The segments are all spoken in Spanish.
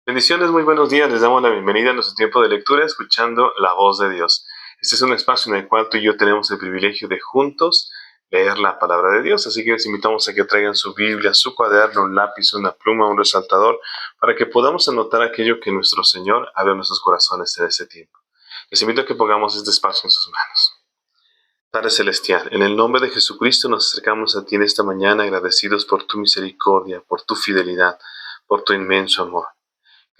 Bendiciones, muy buenos días. Les damos la bienvenida a nuestro tiempo de lectura, escuchando la voz de Dios. Este es un espacio en el cual tú y yo tenemos el privilegio de juntos leer la palabra de Dios. Así que les invitamos a que traigan su Biblia, su cuaderno, un lápiz, una pluma, un resaltador, para que podamos anotar aquello que nuestro Señor abre en nuestros corazones en este tiempo. Les invito a que pongamos este espacio en sus manos. Padre Celestial, en el nombre de Jesucristo nos acercamos a ti en esta mañana agradecidos por tu misericordia, por tu fidelidad, por tu inmenso amor.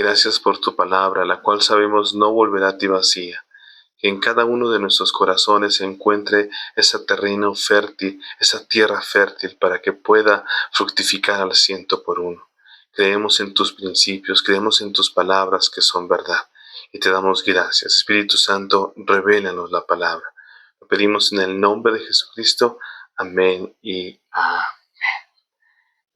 Gracias por tu palabra, la cual sabemos no volverá a ti vacía. Que en cada uno de nuestros corazones se encuentre ese terreno fértil, esa tierra fértil, para que pueda fructificar al 100%. Creemos en tus principios, creemos en tus palabras que son verdad. Y te damos gracias. Espíritu Santo, revélanos la palabra. Lo pedimos en el nombre de Jesucristo. Amén y amén.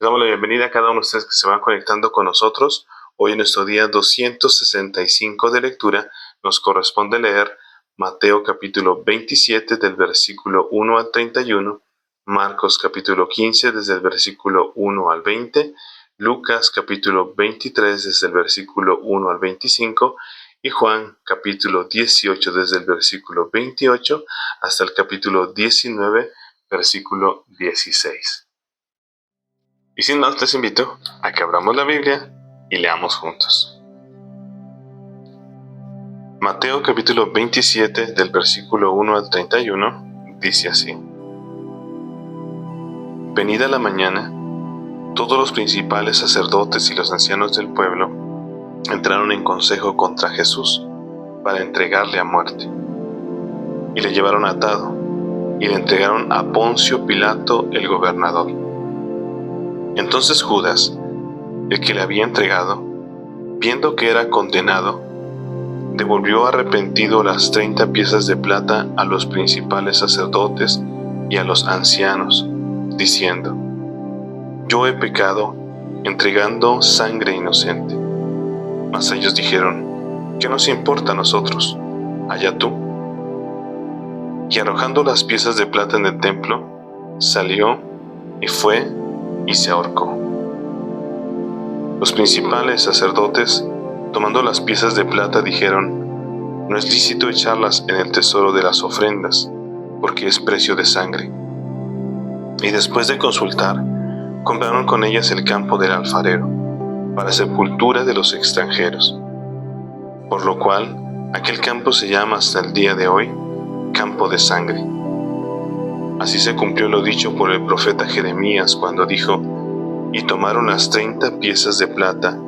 Les damos la bienvenida a cada uno de ustedes que se van conectando con nosotros. Hoy en nuestro día 265 de lectura nos corresponde leer Mateo capítulo 27 del versículo 1 al 31, Marcos capítulo 15 desde el versículo 1 al 20, Lucas capítulo 23 desde el versículo 1 al 25 y Juan capítulo 18 desde el versículo 28 hasta el capítulo 19, versículo 16. Y sin más, les invito a que abramos la Biblia y leamos juntos. Mateo capítulo 27 del versículo 1 al 31 dice así: Venida la mañana, todos los principales sacerdotes y los ancianos del pueblo entraron en consejo contra Jesús para entregarle a muerte. Y le llevaron atado y le entregaron a Poncio Pilato el gobernador. Entonces Judas, el que le había entregado, viendo que era condenado, devolvió arrepentido las 30 piezas de plata a los principales sacerdotes y a los ancianos, diciendo: Yo he pecado entregando sangre inocente. Mas ellos dijeron: ¿Qué nos importa a nosotros? Allá tú. Y arrojando las piezas de plata en el templo, salió y fue y se ahorcó. Los principales sacerdotes, tomando las piezas de plata, dijeron: No es lícito echarlas en el tesoro de las ofrendas, porque es precio de sangre. Y después de consultar, compraron con ellas el campo del alfarero, para sepultura de los extranjeros. Por lo cual, aquel campo se llama hasta el día de hoy campo de sangre. Así se cumplió lo dicho por el profeta Jeremías cuando dijo: Y tomaron las 30 piezas de plata,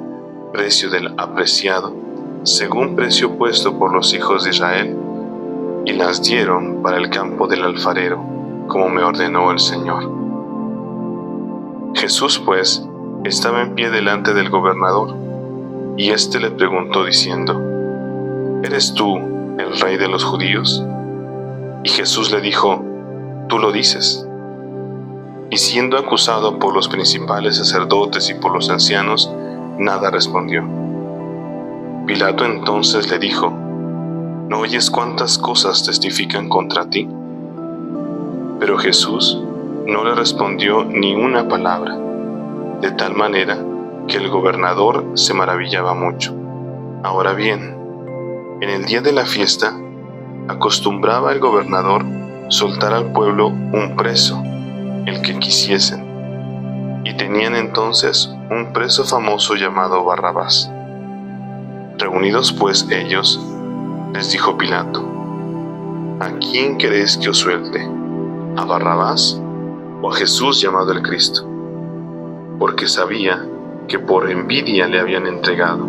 precio del apreciado, según precio puesto por los hijos de Israel, y las dieron para el campo del alfarero, como me ordenó el Señor. Jesús, pues, estaba en pie delante del gobernador, y éste le preguntó diciendo: ¿Eres tú el rey de los judíos? Y Jesús le dijo: Tú lo dices. Y siendo acusado por los principales sacerdotes y por los ancianos, nada respondió. Pilato entonces le dijo: ¿No oyes cuántas cosas testifican contra ti? Pero Jesús no le respondió ni una palabra, de tal manera que el gobernador se maravillaba mucho. Ahora bien, en el día de la fiesta, acostumbraba el gobernador soltar al pueblo un preso, el que quisiesen, y tenían entonces un preso famoso llamado Barrabás. Reunidos pues ellos, les dijo Pilato: ¿A quién queréis que os suelte? ¿A Barrabás o a Jesús llamado el Cristo? Porque sabía que por envidia le habían entregado.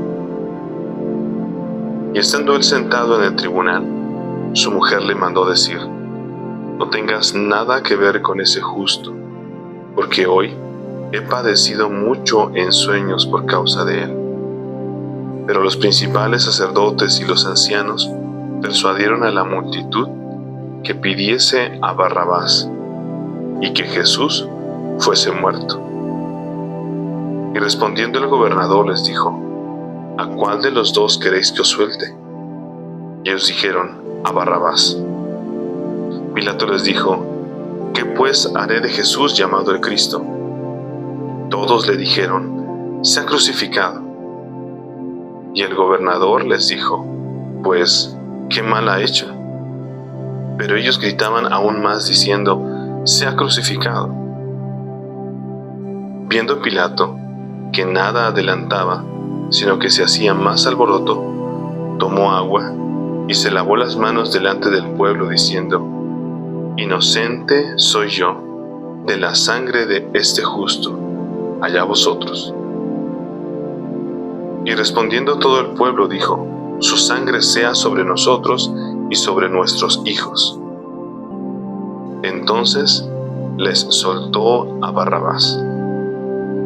Y estando él sentado en el tribunal, su mujer le mandó decir: No tengas nada que ver con ese justo, porque hoy he padecido mucho en sueños por causa de él. Pero los principales sacerdotes y los ancianos persuadieron a la multitud que pidiese a Barrabás y que Jesús fuese muerto. Y respondiendo el gobernador les dijo: ¿A cuál de los dos queréis que os suelte? Y ellos dijeron: a Barrabás. Pilato les dijo: ¿Qué pues haré de Jesús llamado el Cristo? Todos le dijeron: sea crucificado. Y el gobernador les dijo: pues, ¿qué mal ha hecho? Pero ellos gritaban aún más diciendo: sea crucificado. Viendo Pilato que nada adelantaba, sino que se hacía más alboroto, tomó agua y se lavó las manos delante del pueblo, diciendo: inocente soy yo de la sangre de este justo, allá vosotros. Y respondiendo todo el pueblo dijo: su sangre sea sobre nosotros y sobre nuestros hijos. Entonces les soltó a Barrabás,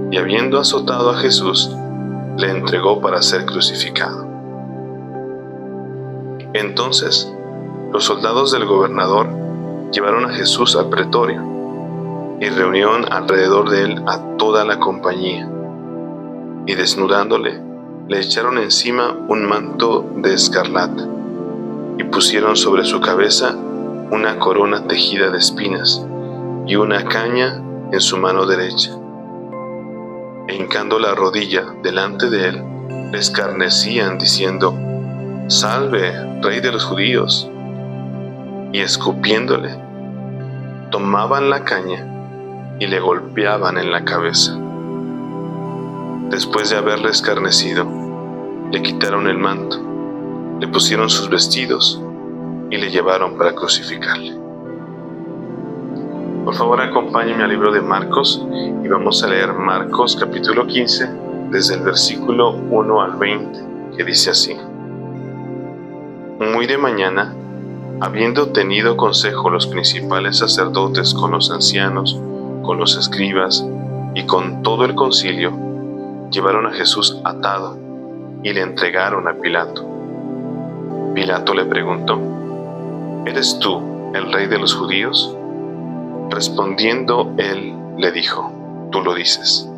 y habiendo azotado a Jesús, le entregó para ser crucificado. Entonces los soldados del gobernador llevaron a Jesús al pretorio, y reunieron alrededor de él a toda la compañía, y desnudándole, le echaron encima un manto de escarlata, y pusieron sobre su cabeza una corona tejida de espinas, y una caña en su mano derecha. E hincando la rodilla delante de él, le escarnecían, diciendo: salve, Rey de los judíos. Y escupiéndole, tomaban la caña y le golpeaban en la cabeza. Después de haberle escarnecido, le quitaron el manto, le pusieron sus vestidos y le llevaron para crucificarle. Por favor, acompáñenme al libro de Marcos y vamos a leer Marcos capítulo 15, desde el versículo 1 al 20, que dice así: muy de mañana, habiendo tenido consejo los principales sacerdotes con los ancianos, con los escribas y con todo el concilio, llevaron a Jesús atado y le entregaron a Pilato. Pilato le preguntó: ¿eres tú el rey de los judíos? Respondiendo él, le dijo: tú lo dices.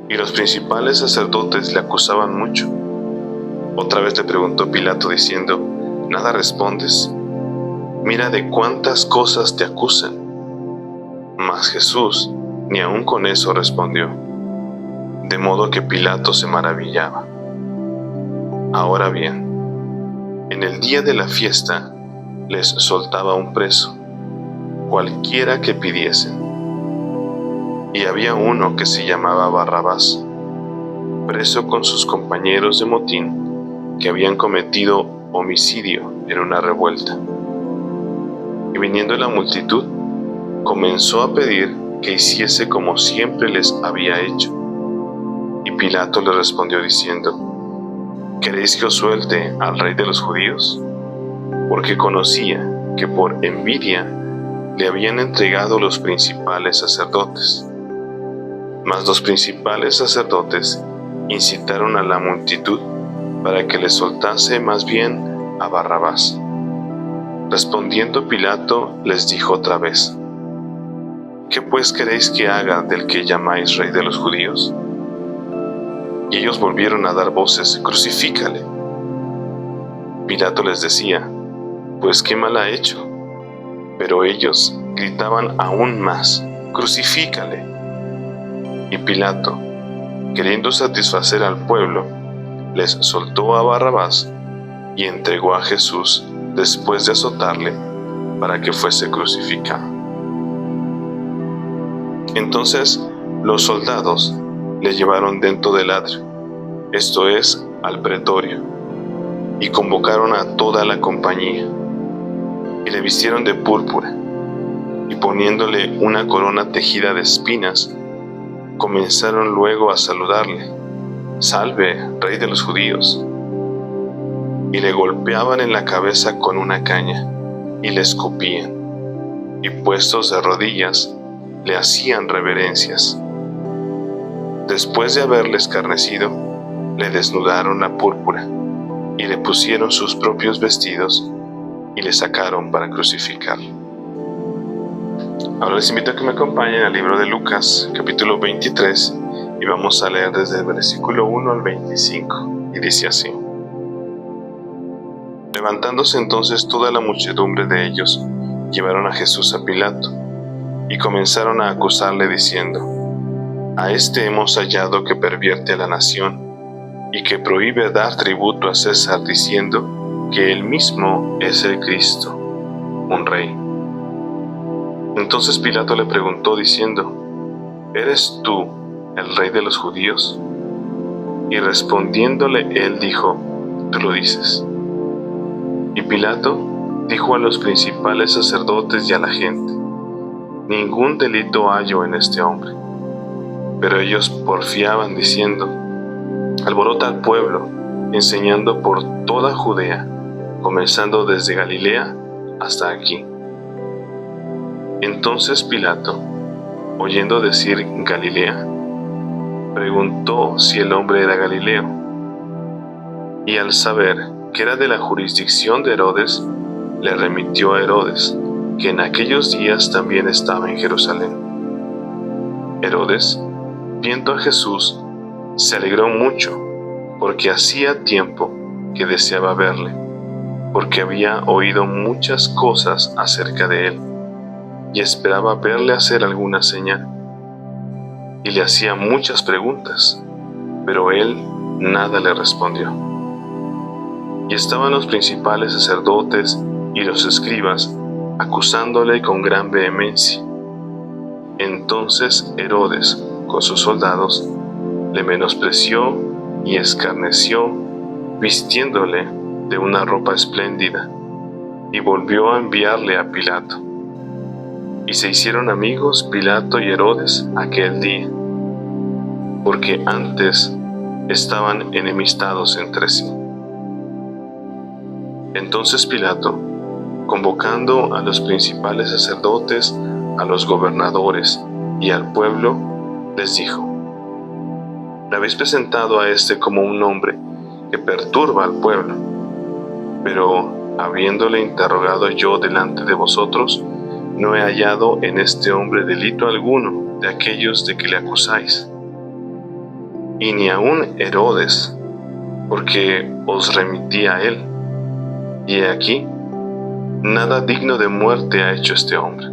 Y los principales sacerdotes le acusaban mucho. Otra vez le preguntó Pilato diciendo: ¿nada respondes? Mira de cuántas cosas te acusan. Mas Jesús ni aun con eso respondió, de modo que Pilato se maravillaba. Ahora bien, en el día de la fiesta les soltaba un preso, cualquiera que pidiesen. Y había uno que se llamaba Barrabás, preso con sus compañeros de motín, que habían cometido homicidio en una revuelta. Y viniendo la multitud, comenzó a pedir que hiciese como siempre les había hecho. Y Pilato le respondió diciendo: ¿queréis que os suelte al rey de los judíos? Porque conocía que por envidia le habían entregado los principales sacerdotes. Mas los principales sacerdotes incitaron a la multitud para que le soltase más bien a Barrabás. Respondiendo Pilato les dijo otra vez: ¿qué pues queréis que haga del que llamáis rey de los judíos? Y ellos volvieron a dar voces: crucifícale. Pilato les decía: pues qué mal ha hecho. Pero ellos gritaban aún más: crucifícale. Y Pilato, queriendo satisfacer al pueblo, les soltó a Barrabás y entregó a Jesús después de azotarle para que fuese crucificado. Entonces los soldados le llevaron dentro del atrio, esto es, al pretorio, y convocaron a toda la compañía, y le vistieron de púrpura, y poniéndole una corona tejida de espinas, comenzaron luego a saludarle: salve, Rey de los judíos. Y le golpeaban en la cabeza con una caña, y le escupían, y puestos de rodillas, le hacían reverencias. Después de haberle escarnecido, le desnudaron la púrpura, y le pusieron sus propios vestidos, y le sacaron para crucificarlo. Ahora les invito a que me acompañen al libro de Lucas, capítulo 23, y vamos a leer desde el versículo 1 al 25, y dice así: levantándose entonces toda la muchedumbre de ellos, llevaron a Jesús a Pilato, y comenzaron a acusarle diciendo: a este hemos hallado que pervierte a la nación, y que prohíbe dar tributo a César diciendo que él mismo es el Cristo, un rey. Entonces Pilato le preguntó diciendo: ¿Eres tú el rey de los judíos? Y respondiéndole él dijo: Tú lo dices. Y Pilato dijo a los principales sacerdotes y a la gente: Ningún delito hallo en este hombre. Pero ellos porfiaban diciendo: Alborota al pueblo, enseñando por toda Judea, comenzando desde Galilea hasta aquí. Entonces Pilato, oyendo decir Galilea, preguntó si el hombre era Galileo. Y al saber que era de la jurisdicción de Herodes, le remitió a Herodes, que en aquellos días también estaba en Jerusalén. Herodes, viendo a Jesús, se alegró mucho, porque hacía tiempo que deseaba verle, porque había oído muchas cosas acerca de él, y esperaba verle hacer alguna señal. Y le hacía muchas preguntas, pero él nada le respondió. Y estaban los principales sacerdotes y los escribas acusándole con gran vehemencia. Entonces Herodes, con sus soldados, le menospreció y escarneció, vistiéndole de una ropa espléndida, y volvió a enviarle a Pilato. Y se hicieron amigos Pilato y Herodes aquel día, porque antes estaban enemistados entre sí. Entonces Pilato, convocando a los principales sacerdotes, a los gobernadores y al pueblo, les dijo: Me habéis presentado a este como un hombre que perturba al pueblo, pero habiéndole interrogado yo delante de vosotros, no he hallado en este hombre delito alguno de aquellos de que le acusáis. Y ni aun Herodes, porque os remití a él. Y he aquí, nada digno de muerte ha hecho este hombre.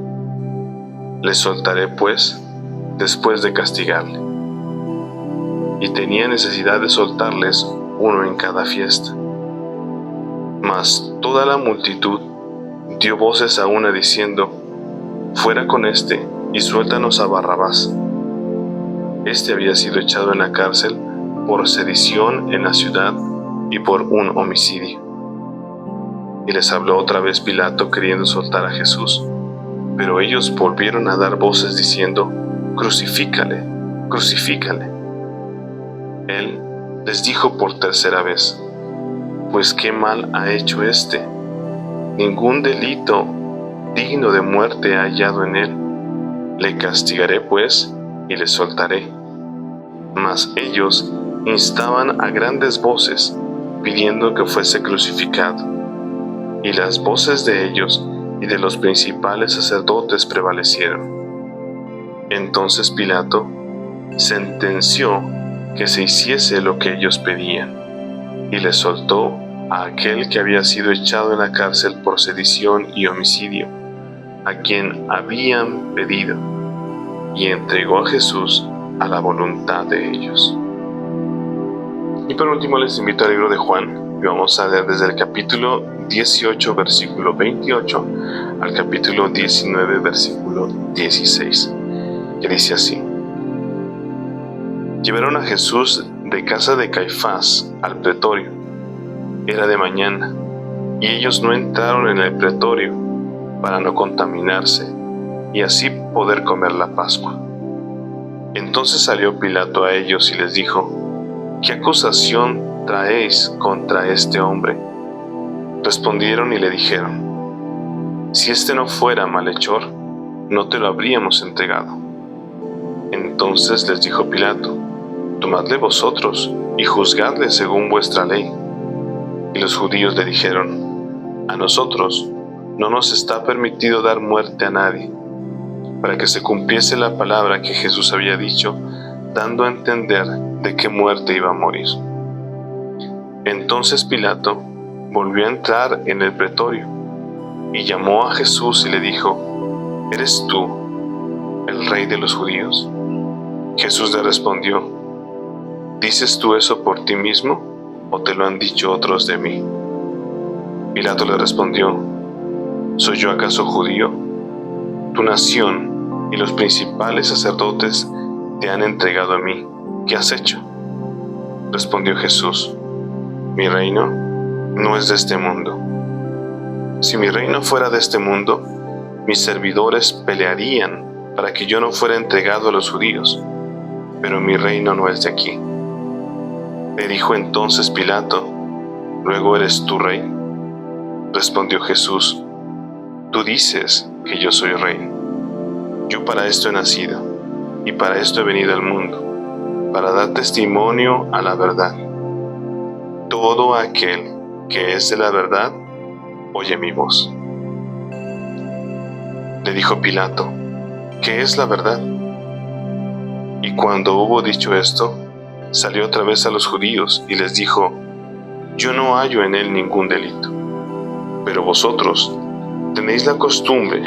Le soltaré, pues, después de castigarle. Y tenía necesidad de soltarles uno en cada fiesta. Mas toda la multitud dio voces a una diciendo: Fuera con este, y suéltanos a Barrabás. Este había sido echado en la cárcel por sedición en la ciudad y por un homicidio. Y les habló otra vez Pilato queriendo soltar a Jesús, pero ellos volvieron a dar voces diciendo: Crucifícale, crucifícale. Él les dijo por tercera vez: Pues qué mal ha hecho éste. Ningún delito digno de muerte he hallado en él. Le castigaré pues y le soltaré. Mas ellos instaban a grandes voces, pidiendo que fuese crucificado. Y las voces de ellos y de los principales sacerdotes prevalecieron. Entonces Pilato sentenció que se hiciese lo que ellos pedían, y le soltó a aquel que había sido echado en la cárcel por sedición y homicidio, a quien habían pedido, y entregó a Jesús a la voluntad de ellos. Y por último les invito al libro de Juan, y vamos a leer desde el capítulo 18, versículo 28, al capítulo 19, versículo 16, que dice así: Llevaron a Jesús de casa de Caifás al pretorio. Era de mañana, y ellos no entraron en el pretorio para no contaminarse, y así poder comer la Pascua. Entonces salió Pilato a ellos y les dijo: ¿Qué acusación traéis contra este hombre? Respondieron y le dijeron: Si este no fuera malhechor, no te lo habríamos entregado. Entonces les dijo Pilato: Tomadle vosotros y juzgadle según vuestra ley. Y los judíos le dijeron: A nosotros no nos está permitido dar muerte a nadie, para que se cumpliese la palabra que Jesús había dicho, dando a entender de qué muerte iba a morir. Entonces Pilato volvió a entrar en el pretorio, y llamó a Jesús y le dijo: ¿Eres tú el rey de los judíos? Jesús le respondió: ¿Dices tú eso por ti mismo o te lo han dicho otros de mí? Pilato le respondió: ¿Soy yo acaso judío? Tu nación y los principales sacerdotes te han entregado a mí. ¿Qué has hecho? Respondió Jesús: Mi reino no es de este mundo. Si mi reino fuera de este mundo, mis servidores pelearían para que yo no fuera entregado a los judíos, pero mi reino no es de aquí. Le dijo entonces Pilato: ¿Luego eres tú rey? Respondió Jesús: Tú dices que yo soy rey. Yo para esto he nacido, y para esto he venido al mundo, para dar testimonio a la verdad. Todo aquel que es de la verdad, oye mi voz. Le dijo Pilato: ¿Qué es la verdad? Y cuando hubo dicho esto, salió otra vez a los judíos y les dijo: Yo no hallo en él ningún delito. Pero vosotros tenéis la costumbre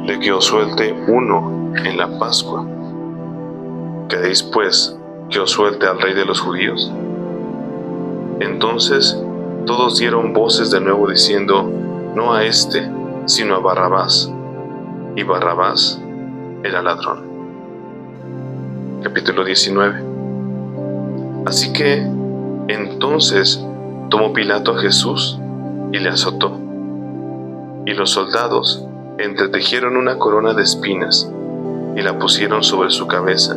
de que os suelte uno en la Pascua. ¿Queréis pues que os suelte al rey de los judíos? Entonces todos dieron voces de nuevo diciendo: No a éste, sino a Barrabás. Y Barrabás era ladrón. Capítulo 19. Así que entonces tomó Pilato a Jesús y le azotó. Y los soldados entretejieron una corona de espinas y la pusieron sobre su cabeza,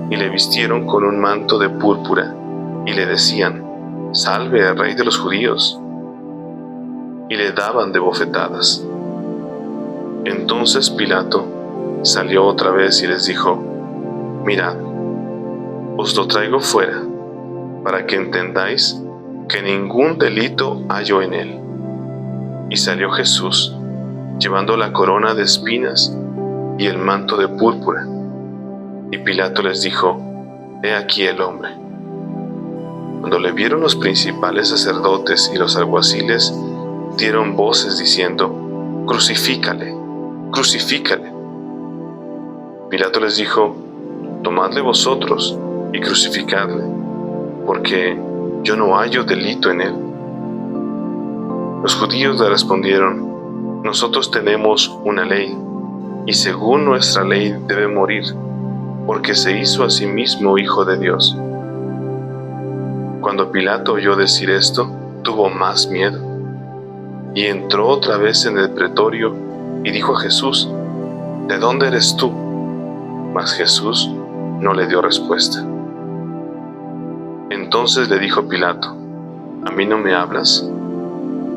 y le vistieron con un manto de púrpura, y le decían: Salve al rey de los judíos. Y le daban de bofetadas. Entonces Pilato salió otra vez y les dijo: Mirad, os lo traigo fuera, para que entendáis que ningún delito hallo en él. Y salió Jesús, llevando la corona de espinas y el manto de púrpura. Y Pilato les dijo: He aquí el hombre. Cuando le vieron los principales sacerdotes y los alguaciles, dieron voces diciendo: Crucifícale, crucifícale. Pilato les dijo: Tomadle vosotros y crucificadle, porque yo no hallo delito en él. Los judíos le respondieron: Nosotros tenemos una ley, y según nuestra ley debe morir, porque se hizo a sí mismo hijo de Dios. Cuando Pilato oyó decir esto, tuvo más miedo, y entró otra vez en el pretorio y dijo a Jesús: ¿De dónde eres tú? Mas Jesús no le dio respuesta. Entonces le dijo Pilato: ¿A mí no me hablas?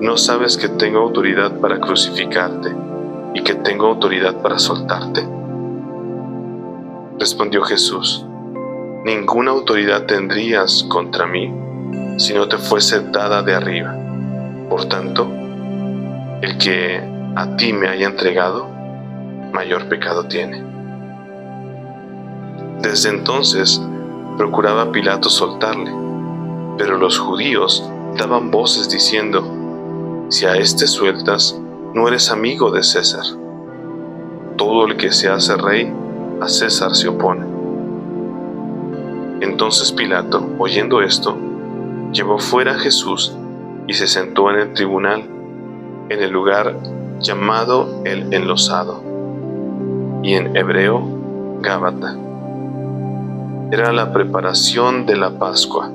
¿No sabes que tengo autoridad para crucificarte y que tengo autoridad para soltarte? Respondió Jesús: Ninguna autoridad tendrías contra mí si no te fuese dada de arriba. Por tanto, el que a ti me haya entregado, mayor pecado tiene. Desde entonces procuraba Pilato soltarle, pero los judíos daban voces diciendo: Si a éste sueltas, no eres amigo de César. Todo el que se hace rey, a César se opone. Entonces Pilato, oyendo esto, llevó fuera a Jesús y se sentó en el tribunal, en el lugar llamado el Enlosado, y en hebreo Gábata. Era la preparación de la Pascua,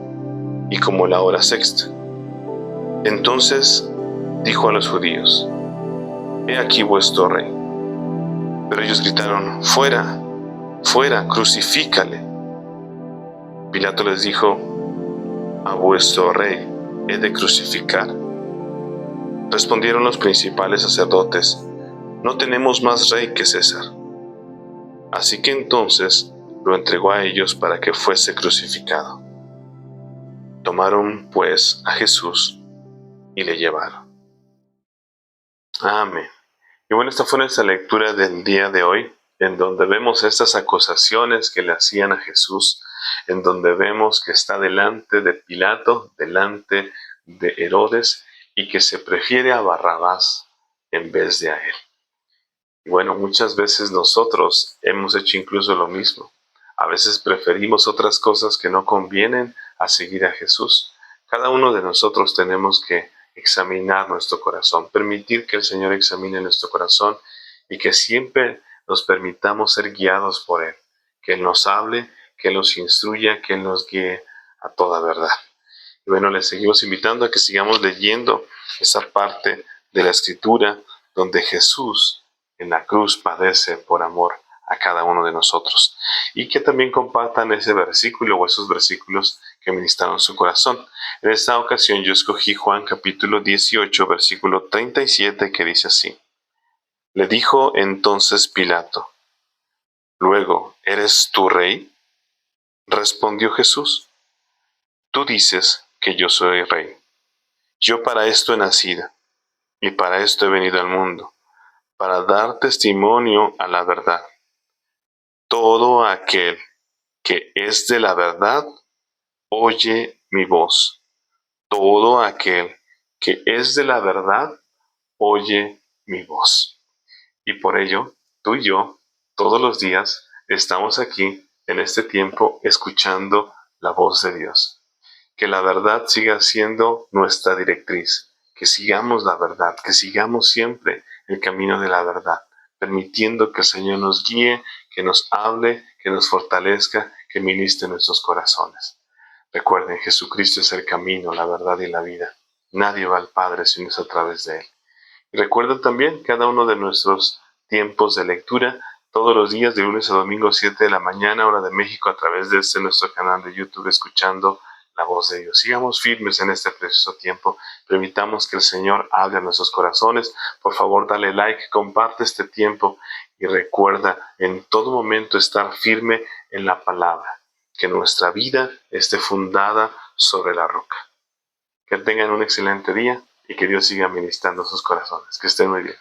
y como la hora sexta. Entonces dijo a los judíos: He aquí vuestro rey. Pero ellos gritaron: Fuera, fuera, crucifícale. Pilato les dijo: A vuestro rey he de crucificar. Respondieron los principales sacerdotes: No tenemos más rey que César. Así que entonces lo entregó a ellos para que fuese crucificado. Tomaron pues a Jesús y le llevaron. Amén. Y bueno, esta fue nuestra lectura del día de hoy, en donde vemos estas acusaciones que le hacían a Jesús, en donde vemos que está delante de Pilato, delante de Herodes, y que se prefiere a Barrabás en vez de a él. Y bueno, muchas veces nosotros hemos hecho incluso lo mismo. A veces preferimos otras cosas que no convienen a seguir a Jesús. Cada uno de nosotros tenemos que examinar nuestro corazón, permitir que el Señor examine nuestro corazón y que siempre nos permitamos ser guiados por Él, que Él nos hable, que Él nos instruya, que Él nos guíe a toda verdad. Y bueno, les seguimos invitando a que sigamos leyendo esa parte de la Escritura donde Jesús en la cruz padece por amor a cada uno de nosotros. Y que también compartan ese versículo o esos versículos que ministraron su corazón. En esta ocasión yo escogí Juan capítulo 18, versículo 37, que dice así. Le dijo entonces Pilato, luego, ¿eres tú rey? Respondió Jesús, tú dices que yo soy rey. Yo para esto he nacido, y para esto he venido al mundo, para dar testimonio a la verdad. Todo aquel que es de la verdad, oye mi voz. Todo aquel que es de la verdad, oye mi voz. Y por ello, tú y yo, todos los días, estamos aquí en este tiempo escuchando la voz de Dios. Que la verdad siga siendo nuestra directriz, que sigamos la verdad, que sigamos siempre el camino de la verdad, permitiendo que el Señor nos guíe, que nos hable, que nos fortalezca, que ministre nuestros corazones. Recuerden, Jesucristo es el camino, la verdad y la vida. Nadie va al Padre si no es a través de Él. Y recuerden también cada uno de nuestros tiempos de lectura, todos los días de lunes a domingo, 7 de la mañana, hora de México, a través de nuestro canal de YouTube, escuchando la voz de Dios. Sigamos firmes en este preciso tiempo. Permitamos que el Señor hable a nuestros corazones. Por favor, dale like, comparte este tiempo y recuerda en todo momento estar firme en la palabra. Que nuestra vida esté fundada sobre la roca. Que tengan un excelente día y que Dios siga ministrando sus corazones. Que estén muy bien.